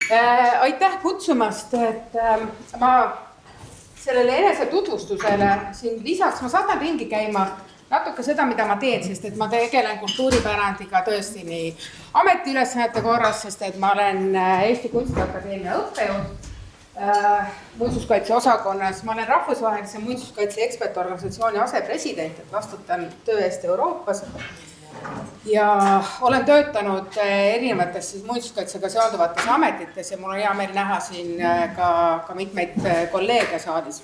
Aitäh kutsumast, et ma sellele enesetutvustusele siin lisaks, ma saadan ringi käima natuke seda, mida ma teen, sest et ma tegelen kultuuripärandiga tõesti nii ametiülesannete korras, sest et ma olen Eesti Kunstiakadeemia õppejõud muinsuskaitse osakonnas. Ma olen rahvusvahelise muinsuskaitse ekspertorganisatsiooni asepresident, et vastutan töö eest Euroopas. Ja olen töötanud erinevates muinsuskaitsega seonduvates ametites ja mul on hea meel näha siin ka mitmeid kolleege saalis.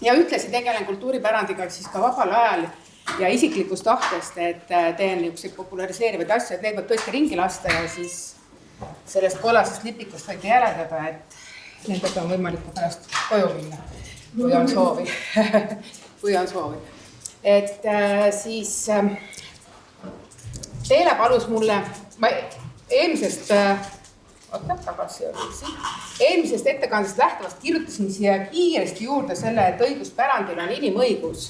Ja ühtlasi tegelen kultuuripärandiga siis ka vabal ajal ja isiklikust tahtest, et teen niisuguseid populariseerivaid asju, et neid võib tõesti ringi lasta ja siis sellest kollasest lipikust võite järeldada, et nendega on võimalik pärast koju minna, kui on soovi. Kui on soovi. Et siis Teele palus mulle, ma eelmisest ettekandest lähtuvast kirjutasin siia kiiresti juurde selle, et õiguspärandil on inimõigus.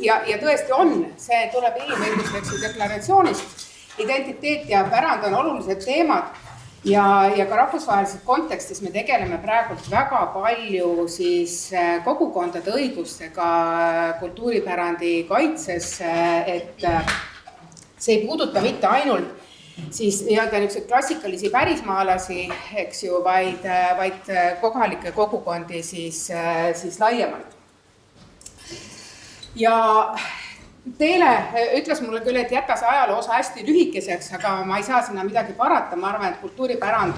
Ja tõesti on, see tuleb inimõiguseks deklaratsioonist. Identiteet ja pärand on olulised teemad ja ka rahvusvahelises kontekstis me tegeleme praegult väga palju siis kogukondade õigustega kultuuripärandi kaitses, et see ei puuduta mitte ainult siis niisuguseid klassikalisi pärismaalasi, eks ju, vaid kohalikke kogukondi siis laiemalt. Ja Teele ütles mulle küll, et jäta see ajaloo osa hästi lühikeseks, aga ma ei saa sinna midagi parata. Ma arvan, et kultuuripärand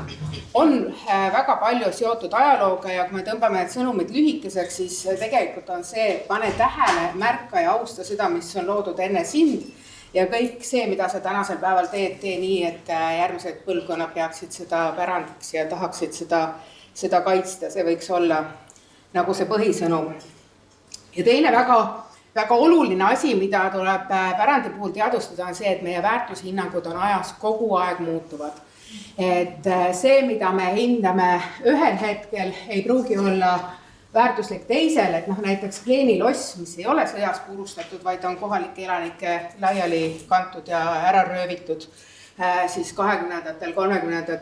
on väga palju seotud ajalooga ja kui me tõmbame need sõnumid lühikeseks, siis tegelikult on see, pane tähele, märka ja austa seda, mis on loodud enne sind. Ja kõik see, mida sa tänasel päeval teed, tee nii, et järgmised põlvkonnad peaksid seda pärandiks ja tahaksid seda kaitsta. See võiks olla nagu see põhisõnum. Ja teine väga oluline asi, mida tuleb pärandi puhul teadustada, on see, et meie väärtushinnangud on ajas kogu aeg muutuvad. Et see, mida me hindame ühel hetkel, ei pruugi olla väärtuslik teisel, et näiteks Kleeni loss, mis ei ole sõjas purustatud, vaid on kohalike elanike laiali kantud ja ära röövitud siis 20. 30.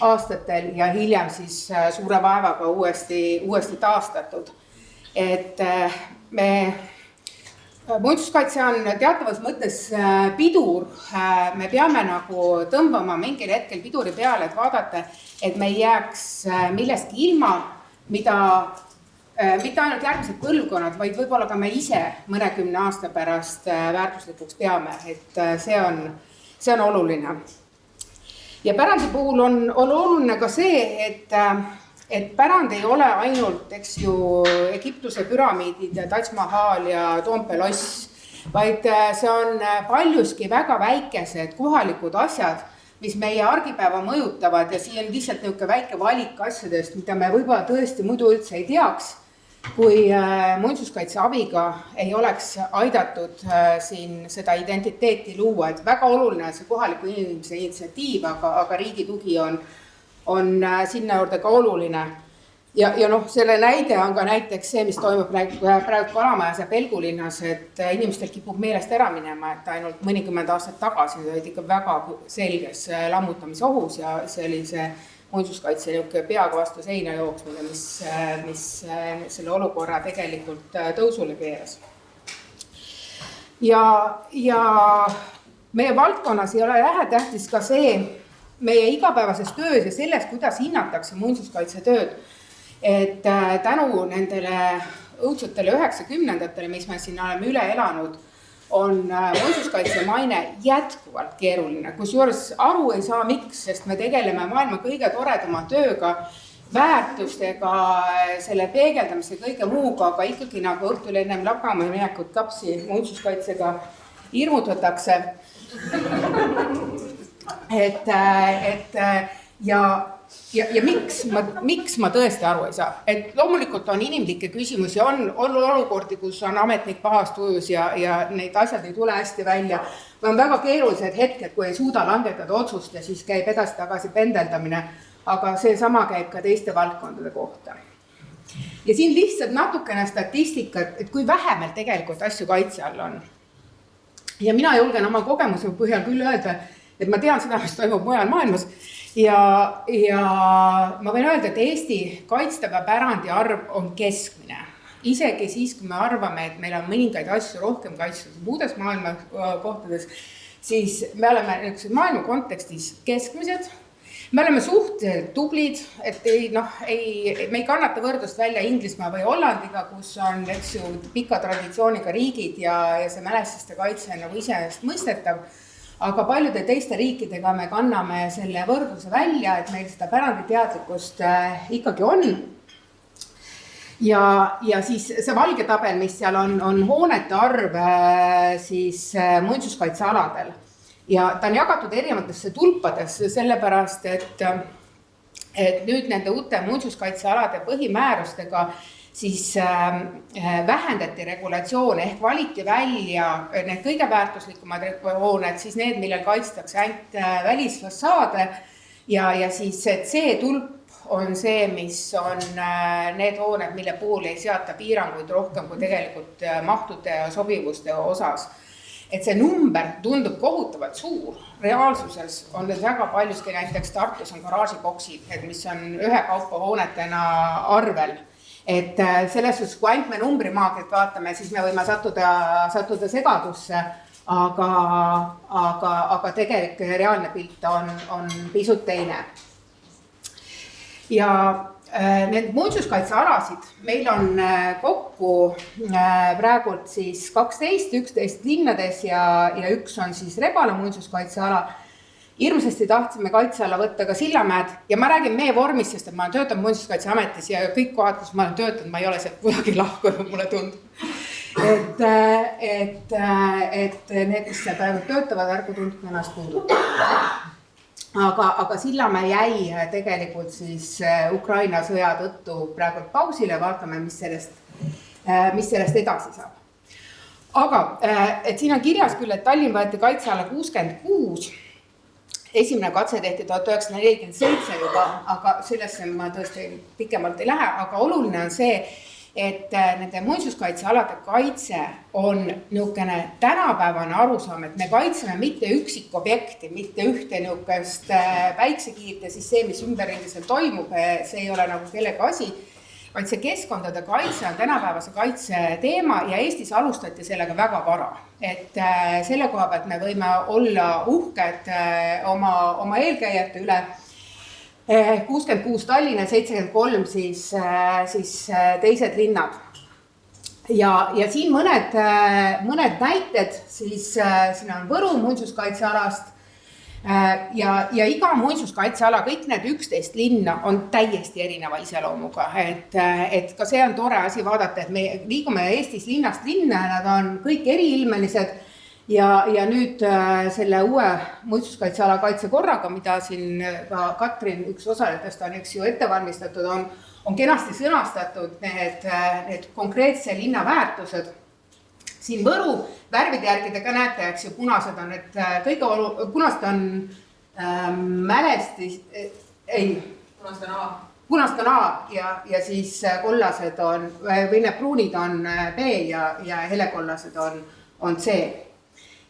aastatel ja hiljem siis suure vaevaga uuesti taastatud. Et muinsuskaitse on teatavas mõttes pidur, me peame nagu tõmbama mingil hetkel piduri peale, et vaadata, et me ei jääks millestki ilma, mida mitte ainult järgmised põlvkonnad, vaid võib-olla ka me ise mõnekümne aasta pärast väärtuslikuks peame, et see on oluline. Ja pärandi puhul on oluline ka see, et pärand ei ole ainult, eks ju, Egiptuse püramiidid ja Taj Mahal ja Toompea loss, vaid see on paljuski väga väikesed kohalikud asjad, mis meie argipäeva mõjutavad ja siin on lihtsalt niisugune väike valik asjadest, mida me võib-olla tõesti muidu üldse ei teaks, kui muinsuskaitse abiga ei oleks aidatud siin seda identiteeti luua. Et väga oluline on see kohaliku inimese initsiatiiv, aga riigi tugi on sinna juurde ka oluline. Ja selle näide on ka näiteks see, mis toimub praegu Kalamajas ja Pelgulinnas, et inimestel kipub meelest ära minema, et ainult mõnikümmend aastat tagasi olid ikka väga selges lammutamisohus ja see oli see muinsuskaitse peaga vastu seina jooksmine, mis selle olukorra tegelikult tõusule keeras. Ja meie valdkonnas ei ole vähetähtis ka see meie igapäevases töös ja selles, kuidas hinnatakse muinsuskaitse tööd. Et tänu nendele õudsetele 90-ndatele, mis me siin oleme üle elanud, on muinsuskaitse maine jätkuvalt keeruline. Kusjuures aru ei saa miks, sest me tegeleme maailma kõige toredama tööga, väärtustega, selle peegeldamise kõige muuga, aga ikkagi nagu õhtul ennem lagama minekut lapsi muinsuskaitsega hirmutatakse. Ja miks ma tõesti aru ei saa? Et loomulikult on inimlikke küsimusi, on olukordi, kus on ametnik pahast ujus ja neid asjad ei tule hästi välja. Või on väga keerulised hetked, kui ei suuda langetada otsust ja siis käib edasi-tagasi pendeldamine, aga see sama käib ka teiste valdkondade kohta. Ja siin lihtsalt natukene statistikat, et kui vähe meil tegelikult asju kaitse all on. Ja mina julgen oma kogemuse põhjal küll öelda, et ma tean seda, mis toimub mujal maailmas, ja ma võin öelda, et Eesti kaitstava pärandi arv on keskmine. Isegi siis, kui me arvame, et meil on mõningaid asju rohkem kaitstud muudes maailma kohtades, siis me oleme maailma kontekstis keskmised. Me oleme suhteliselt tublid, et me ei kannata võrdlust välja Inglismaa või Hollandiga, kus on pika traditsiooniga riigid ja see mälestiste kaitse on nagu iseenesest mõistetav. Aga paljude teiste riikidega me kanname selle võrdluse välja, et meil seda päranditeadlikkust ikkagi on. Ja siis see valge tabel, mis seal on hoonete arv siis muinsuskaitsealadel. Ja ta on jagatud erinevatesse tulpadesse, sellepärast, et nüüd nende uute muinsuskaitsealade põhimäärustega siis vähendati regulatsioone ehk valiti välja need kõige väärtuslikumad hooned, siis need, millel kaitstakse ainult välisfassaade ja siis C-tulp on see, mis on need hooned, mille puhul ei seata piiranguid rohkem kui tegelikult mahtude ja sobivuste osas. Et see number tundub kohutavalt suur. Reaalsuses on need väga paljuski, näiteks Tartus on garaažiboksid, mis on ühe kaupa hoonetena arvel. Et selles suhtes, kui ainult me numbrimaagiat vaatame, siis me võime sattuda segadusse, aga tegelik reaalne pilt on pisut teine. Ja need muinsuskaitsealasid meil on kokku praegult siis 11 linnades ja üks on siis Rebala muinsuskaitseala. Hirmsasti tahtsime kaitseala võtta ka Sillamäed ja ma räägin meie vormis, sest ma olen töötanud muinsuskaitseametis ja kõik kohad, kus ma olen töötanud, ma ei ole sealt kuidagi lahkunud, mulle tundub. Et need, kes seal praegu töötavad, ärgu tundub ennast puudub. Aga Sillamäe jäi tegelikult siis Ukraina sõja tõttu praegu pausile, vaatame, mis sellest edasi saab. Aga et siin on kirjas küll, et Tallinn võeti kaitseala 66, esimene katse tehti 1947 juba, aga sellesse ma tõesti pikemalt ei lähe, aga oluline on see, et nende muinsuskaitsealade kaitse on niisugune tänapäevane arusaam, et me kaitseme mitte üksikobjekti, mitte ühte niisugust päiksekiirt ja siis see, mis ümberringi toimub, see ei ole nagu kellegi asi, vaid see keskkondade kaitse on tänapäevase kaitse teema ja Eestis alustati sellega väga vara. Et selle koha pealt me võime olla uhked oma eelkäijate üle. 66 Tallinna, 73 siis teised linnad. Ja siin mõned näited, siis siin on Võru muinsuskaitsealast ja iga muinsuskaitseala, kõik need 11 linna on täiesti erineva iseloomuga. Et ka see on tore asi vaadata, et me liigume Eestis linnast linna, nad on kõik eriilmelised. Ja nüüd selle uue muinsuskaitseala kaitsekorraga, mida siin ka Katrin üks osalejatest on ju ette valmistatud, on kenasti sõnastatud need konkreetse linna väärtused. Siin Võru värvide järgi te ka näete, eks ju, punased on need punased on mälestis, punased on A ja siis kollased on, või need pruunid on B ja helekollased on C.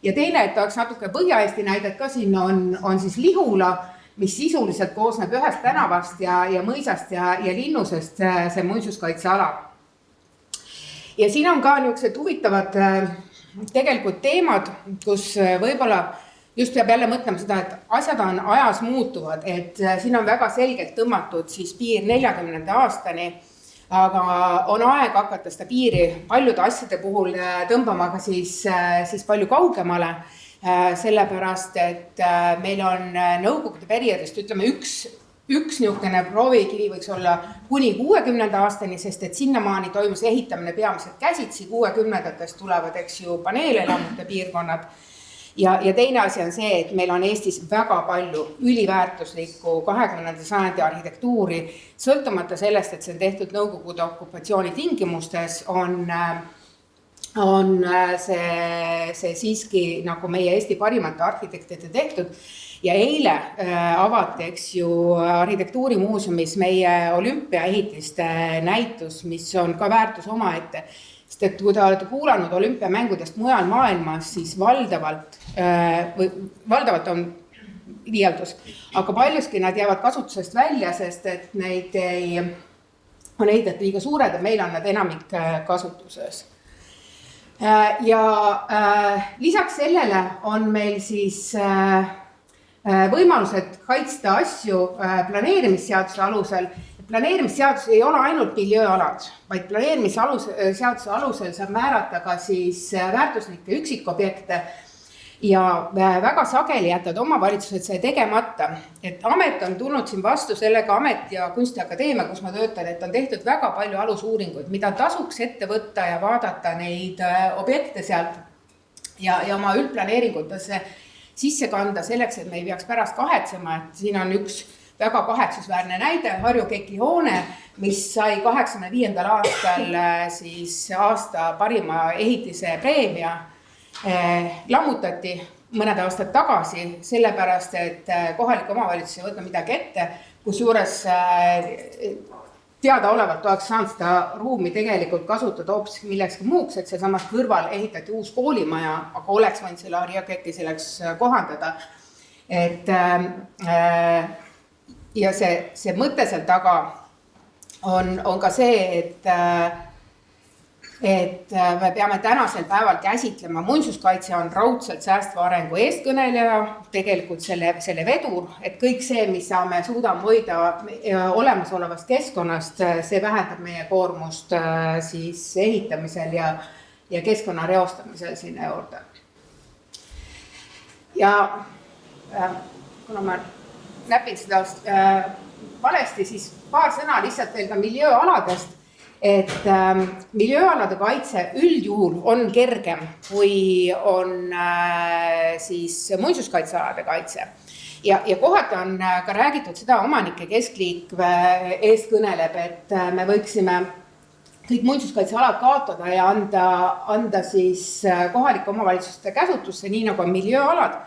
Ja teine, et oleks natuke Põhja-Eesti näidet ka siin on siis Lihula, mis sisuliselt koosneb ühest tänavast ja mõisast ja linnusest see muinsuskaitseala. Ja siin on ka niisugused huvitavad tegelikult teemad, kus võib-olla just peab jälle mõtlema seda, et asjad on ajas muutuvad, et siin on väga selgelt tõmmatud siis piir 40. aastani, aga on aeg hakata seda piiri paljude asjade puhul tõmbama ka siis palju kaugemale, sellepärast, et meil on nõukogude perioodist, ütleme, üks niisugune proovikivi võiks olla kuni 60. aastani, sest et sinnamaani toimus ehitamine peamiselt käsitsi, 60-ndatest tulevad, eks ju, paneelelamute piirkonnad. Ja teine asi on see, et meil on Eestis väga palju üliväärtuslikku 20. sajandi arhitektuuri, sõltumata sellest, et see on tehtud Nõukogude okupatsiooni tingimustes, on see siiski nagu meie Eesti parimate arhitektide tehtud. Ja eile avati, eks ju, arhitektuurimuuseumis meie olümpiaehitiste näitus, mis on ka väärtus omaette. Sest et kui te olete kuulanud olümpiamängudest mujal maailmas, siis valdavalt on liialdus, aga paljuski nad jäävad kasutusest välja, sest et neid on ehitatud liiga suured ja meil on nad enamik kasutuses. Ja lisaks sellele on meil siis võimalused kaitsta asju planeerimisseaduse alusel. Planeerimisseadus ei ole ainult miljööalad, vaid planeerimisseaduse alusel saab määrata ka siis väärtuslikke üksikobjekte ja väga sageli jätavad omavalitsused see tegemata. Et amet on tulnud siin vastu sellega, Amet ja Kunstiakadeemia, kus ma töötan, et on tehtud väga palju alusuuringuid, mida tasuks ette võtta ja vaadata neid objekte sealt ja oma üldplaneeringutesse sisse kanda selleks, et me ei peaks pärast kahetsema, et siin on üks väga kahetsusväärne näide, Harju Keki hoone, mis sai 85. aastal siis aasta parima ehitise preemia, lammutati mõned aastad tagasi, sellepärast, et kohalik omavalitsus ei võtnud midagi ette, kusjuures teadaolevalt oleks saanud seda ruumi tegelikult kasutada hoopis millekski muuks, et sealsamas kõrval ehitati uus koolimaja, aga oleks võinud selle Harju Keki selleks kohandada. Ja see mõte seal taga on ka see, et me peame tänasel päeval käsitlema, muinsuskaitse on raudselt säästva arengu eestkõneleja, tegelikult selle vedur, et kõik see, mis me suudame hoida olemasolevast keskkonnast, see vähendab meie koormust siis ehitamisel ja keskkonna reostamisel sinna juurde. Ja kuna ma näpin seda valesti, siis paar sõna lihtsalt veel ka miljööaladest, et miljööalade kaitse üldjuhul on kergem, kui on siis muinsuskaitsealade kaitse. Ja kohati on ka räägitud seda, omanike keskliik eest kõneleb, et me võiksime kõik muinsuskaitsealad kaotada ja anda siis kohalike omavalitsuste käsutusse, nii nagu on miljööalad.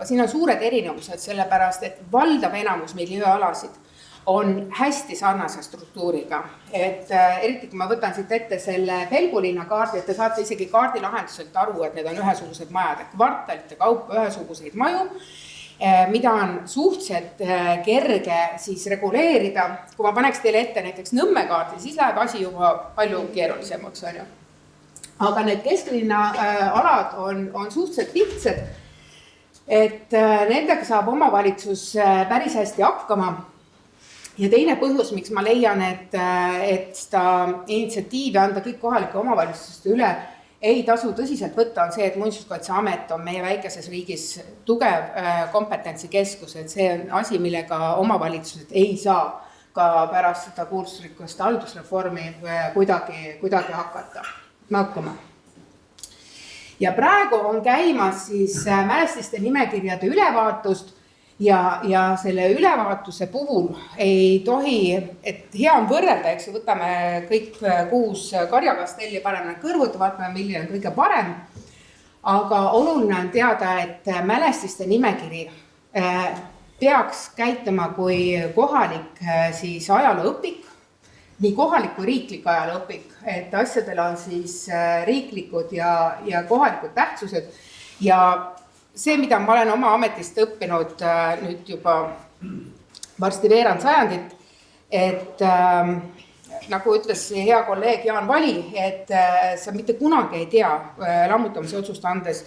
Aga siin on suured erinevused, sellepärast, et valdav enamus miljööalasid on hästi sarnase struktuuriga. Et eriti kui ma võtan siit ette selle Pelgulinna kaardi, et te saate isegi kaardilahenduselt aru, et need on ühesugused majad, et kvartalite kaupa ühesuguseid maju, mida on suhteliselt kerge siis reguleerida. Kui ma paneks teile ette näiteks Nõmme kaardi, siis läheb asi juba palju keerulisemaks. Aga need kesklinna alad on suhteliselt lihtsad, et nendega saab omavalitsus päris hästi hakkama. Ja teine põhjus, miks ma leian, et seda initsiatiivi anda kõik kohalike omavalitsuste üle ei tasu tõsiselt võtta, on see, et Muinsuskaitseamet on meie väikeses riigis tugev kompetentsikeskus, et see on asi, millega omavalitsused ei saa ka pärast seda kuulsusrikkust haldusreformi kuidagi hakkama. Ja praegu on käimas siis mälestiste nimekirjade ülevaatust ja selle ülevaatuse puhul ei tohi, et hea on võrrelda, eks võtame kõik 6 karjakastelli, paneme kõrvuti, vaatame, milline on kõige parem, aga oluline on teada, et mälestiste nimekiri peaks käituma kui kohalik siis ajalooõpik, nii kohalik kui riiklik ajalooõpik, et asjadel on siis riiklikud ja kohalikud tähtsused ja see, mida ma olen oma ametist õppinud nüüd juba varsti veerand sajandit, et nagu ütles hea kolleeg Jaan Vali, et sa mitte kunagi ei tea lammutamise otsust andes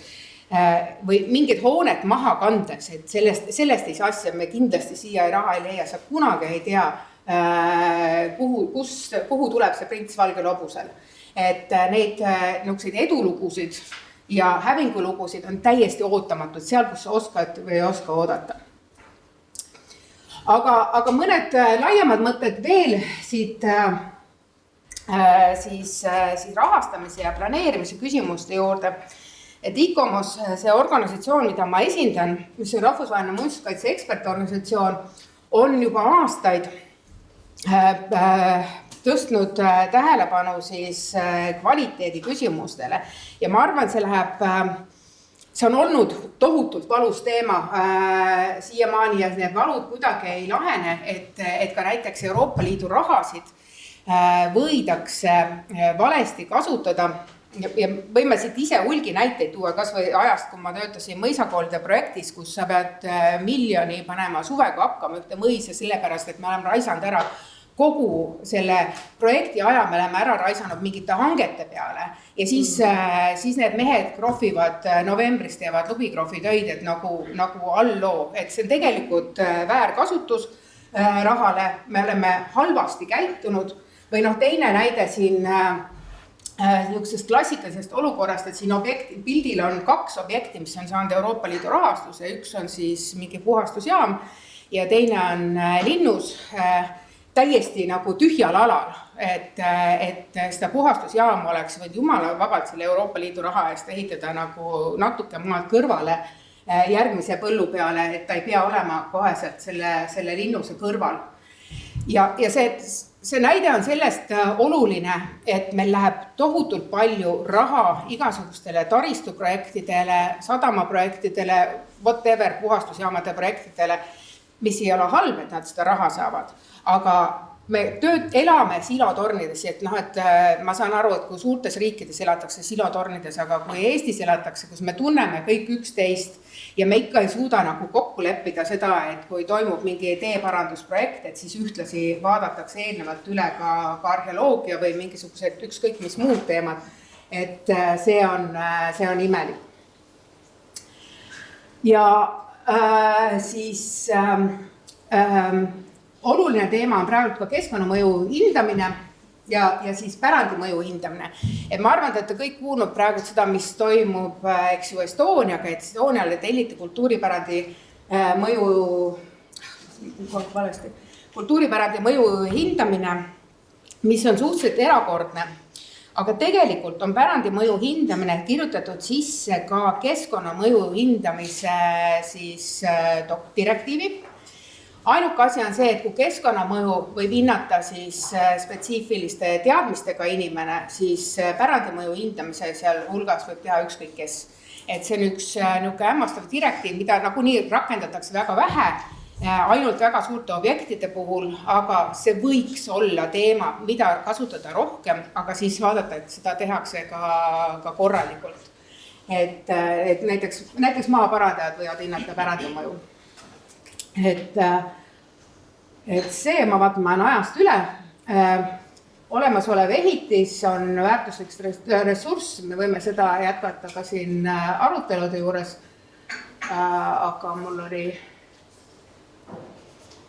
või mingid hoonet maha kandes, et sellest ei saa asja, me kindlasti siia raha ei leia, sa kunagi ei tea, kuhu tuleb see prints valgel hobusel. Et neid niisuguseid edulugusid ja hävingulugusid on täiesti ootamatud seal, kus sa oskad või ei oska oodata. Aga mõned laiemad mõtted veel siit siis rahastamise ja planeerimise küsimuste juurde. Et ICOMOS, see organisatsioon, mida ma esindan, mis on rahvusvaheline muinsuskaitse ekspertorganisatsioon, on juba aastaid tõstnud tähelepanu siis kvaliteedi küsimustele ja ma arvan, see on olnud tohutult valus teema siiamaani ja need valud kuidagi ei lahene, et ka näiteks Euroopa Liidu rahasid võidakse valesti kasutada ja võime siit ise hulgi näiteid tuua, kas või ajast, kui ma töötasin mõisakoolide projektis, kus sa pead miljoni panema suvega hakkama ühte mõisa, sellepärast, et me oleme raisanud ära kogu selle projekti aja, me oleme ära raisanud mingite hangete peale ja siis need mehed krohvivad novembris, teevad lubikrohvitöid, et nagu allloo, et see on tegelikult väärkasutus rahale, me oleme halvasti käitunud või teine näide siin niisugusest klassikalisest olukorrast, et siin pildil on 2 objekti, mis on saanud Euroopa Liidu rahastuse, üks on siis mingi puhastusjaam ja teine on linnus täiesti nagu tühjal alal, et seda puhastusjaam oleks võinud jumala vabalt selle Euroopa Liidu raha eest ehitada nagu natuke maalt kõrvale järgmise põllu peale, et ta ei pea olema koheselt selle linnuse kõrval. Ja see näide on sellest oluline, et meil läheb tohutult palju raha igasugustele taristuprojektidele, sadamaprojektidele, whatever, puhastusjaamade projektidele, mis ei ole halb, et nad seda raha saavad. Aga me elame silotornides, et ma saan aru, et kui suurtes riikides elatakse silotornides, aga kui Eestis elatakse, kus me tunneme kõik üksteist ja me ikka ei suuda nagu kokku leppida seda, et kui toimub mingi teeparandusprojekt, et siis ühtlasi vaadatakse eelnevalt üle ka arheoloogia või mingisugused ükskõik mis muud teemad, et see on imelik. Ja siis oluline teema on praegu ka keskkonnamõju hindamine ja siis pärandimõju hindamine. Et ma arvan, et te kõik kuulnud praegu seda, mis toimub Estoniaga, et Estoniale telliti kultuuripärandi mõju hindamine, mis on suhteliselt erakordne. Aga tegelikult on pärandimõju hindamine kirjutatud sisse ka keskkonnamõju hindamise siis direktiivi. Ainuke asi on see, et kui keskkonnamõju võib hinnata siis spetsiifiliste teadmistega inimene, siis pärandimõju hindamise seal hulgas võib teha ükskõik kes. Et see on üks hämmastav direktiiv, mida nagunii rakendatakse väga vähe, ainult väga suurte objektide puhul, aga see võiks olla teema, mida kasutada rohkem, aga siis vaadata, et seda tehakse ka korralikult. Et näiteks maaparandajad võivad hinnata pärandimõju. Et see, ma vaatan, ma olen ajast üle, olemasolev ehitis on väärtuslik ressurss, me võime seda jätkata ka siin arutelude juures, aga mul oli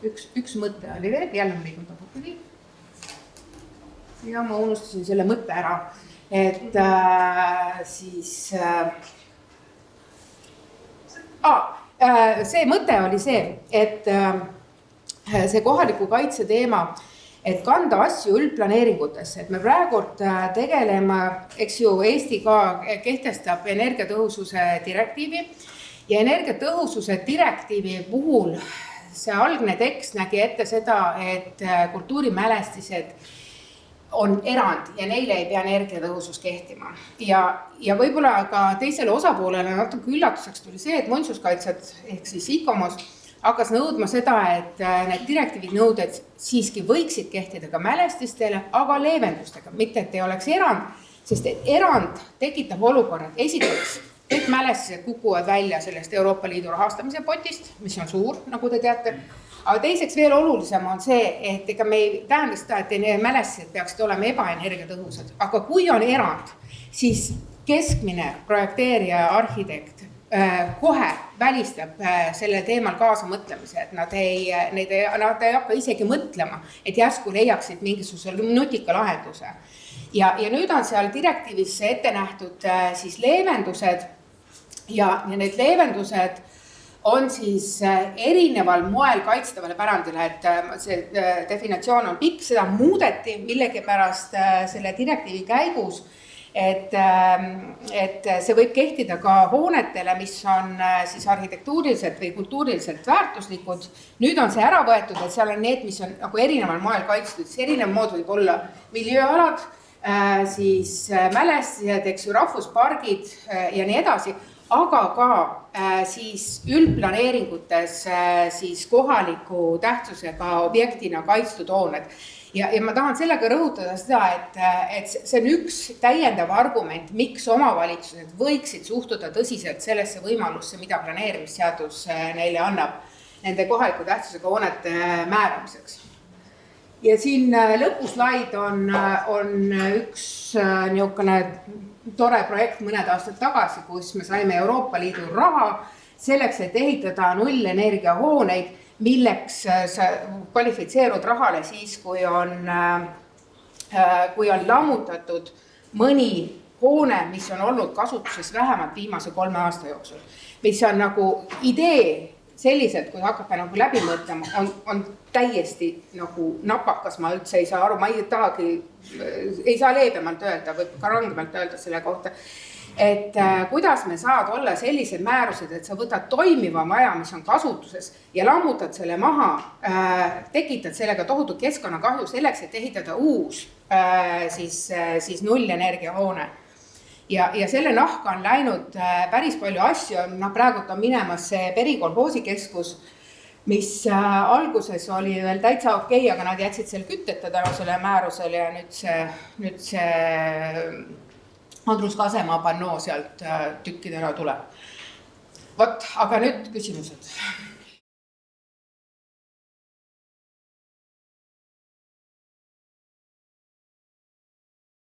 üks mõte oli veel, jälle ma liigun tagurpidi ja ma unustasin selle mõtte ära, et siis see mõte oli see, et see kohaliku kaitse teema, et kanda asju üldplaneeringutesse, et me praegu tegeleme, eks ju, Eesti ka kehtestab energiatõhususe direktiivi ja energiatõhususe direktiivi puhul see algne tekst nägi ette seda, et kultuurimälestised on erand ja neile ei pea energiatõhusus kehtima. Ja võib-olla ka teisele osapoolele natuke üllatuseks tuli see, et muinsuskaitsjad ehk siis ICOMOS hakkas nõudma seda, et need direktiivid nõuded siiski võiksid kehtida ka mälestistele, aga leevendustega, mitte et ei oleks erand, sest et erand tekitab olukorrad. Esiteks, kõik mälestised kukuvad välja sellest Euroopa Liidu rahastamise potist, mis on suur, nagu te teate. Aga teiseks veel olulisem on see, et ega me ei tähenda seda, et mälestised peaksid olema ebaenergiatõhusad. Aga kui on erand, siis keskmine projekteerija ja arhitekt kohe välistab selle teemal kaasa mõtlemise, et nad ei hakka isegi mõtlema, et järsku leiaksid mingisuguse nutika lahenduse. Ja nüüd on seal direktiivis ette nähtud siis leevendused ja need leevendused on siis erineval moel kaitstavale pärandile, et see definitsioon on pikk, seda muudeti millegipärast selle direktiivi käigus, et see võib kehtida ka hoonetele, mis on siis arhitektuuriliselt või kultuuriliselt väärtuslikud. Nüüd on see ära võetud, et seal on need, mis on nagu erineval moel kaitstud, siis erinev mood võib olla miljööalad, siis mälestised, eks ju, rahvuspargid ja nii edasi, aga ka siis üldplaneeringutes siis kohaliku tähtsusega objektina kaitstud hooned. Ja ma tahan sellega rõhutada seda, et see on üks täiendav argument, miks omavalitsused võiksid suhtuda tõsiselt sellesse võimalusse, mida planeerimisseadus neile annab nende kohaliku tähtsusega hoonete määramiseks. Ja siin lõpuslaid on üks niisugune tore projekt mõned aastad tagasi, kus me saime Euroopa Liidu raha selleks, et ehitada nullenergia hooneid, milleks sa kvalifitseerud rahale siis, kui on lammutatud mõni hoone, mis on olnud kasutuses vähemalt viimase 3 aasta jooksul. Mis on nagu idee selliselt, kui hakkate nagu läbi mõtlema, on täiesti nagu napakas, ma üldse ei saa aru, ma ei saa leebemalt öelda või ka rangemalt öelda selle kohta. Et kuidas me saad olla sellised määrused, et sa võtad toimiva maja, mis on kasutuses ja lammutad selle maha, tekitad sellega tohutu keskkonnakahju selleks, et ehitada uus siis nullenergia hoone. Ja selle nahka on läinud päris palju asju, praegu on minemas see perikolhoosikeskus, mis alguses oli veel täitsa okei, aga nad jätsid selle kütteta tänu selle määrusele ja nüüd see Andrus Kasemaa pannoo sealt tükkidena tuleb. Vot, aga nüüd küsimused.